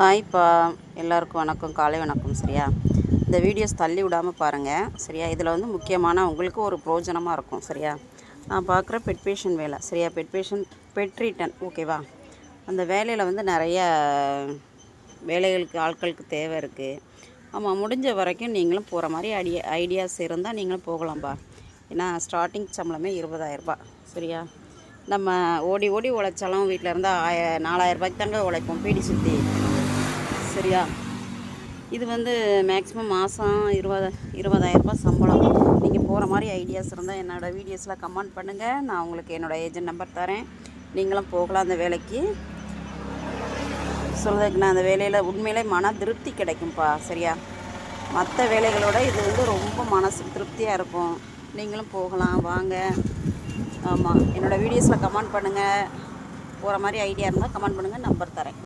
ஹாய்ப்பா, எல்லாருக்கும் வணக்கம், காலை வணக்கம். சரியா, இந்த வீடியோஸ் தள்ளி விடாமல் பாருங்கள். சரியா, இதில் வந்து முக்கியமான உங்களுக்கு ஒரு பிரோஜனமாக இருக்கும். சரியா, நான் பார்க்குற பெட் பேஷண்ட் வேலை. சரியா, பெட் ரிட்டன் ஓகேவா. அந்த வேலையில் வந்து நிறைய வேலைகளுக்கு ஆட்களுக்கு தேவை இருக்குது. ஆமாம், முடிஞ்ச வரைக்கும் நீங்களும் போகிற மாதிரி ஐடியாஸ் இருந்தால் நீங்களும் போகலாம்ப்பா. ஏன்னா ஸ்டார்டிங் சம்பளமே 20,000 ரூபாய். சரியா, நம்ம ஓடி ஓடி உழைச்சாலும் வீட்டில் இருந்தால் 4,000 ரூபாய்க்கு தாங்க உழைப்போம் பீடி சுற்றி. சரியா, இது வந்து மேக்ஸிமம் மாதம் 20,000 ரூபாய் சம்பளம். நீங்கள் போகிற மாதிரி ஐடியாஸ் இருந்தால் என்னோடய வீடியோஸில் கமெண்ட் பண்ணுங்கள். நான் உங்களுக்கு என்னோடய ஏஜென்ட் நம்பர் தரேன். நீங்களும் போகலாம் அந்த வேலைக்கு. சொல்கிறதுக்கு நான் அந்த வேலையில் உண்மையிலே மன திருப்தி கிடைக்கும்ப்பா. சரியா, மற்ற வேலைகளோட இது வந்து ரொம்ப மனசுக்கு திருப்தியாக இருக்கும். நீங்களும் போகலாம், வாங்க. ஆமாம், என்னோடய வீடியோஸில் கமெண்ட் பண்ணுங்கள். போகிற மாதிரி ஐடியா இருந்தால் கமெண்ட் பண்ணுங்கள், நம்பர் தரேன்.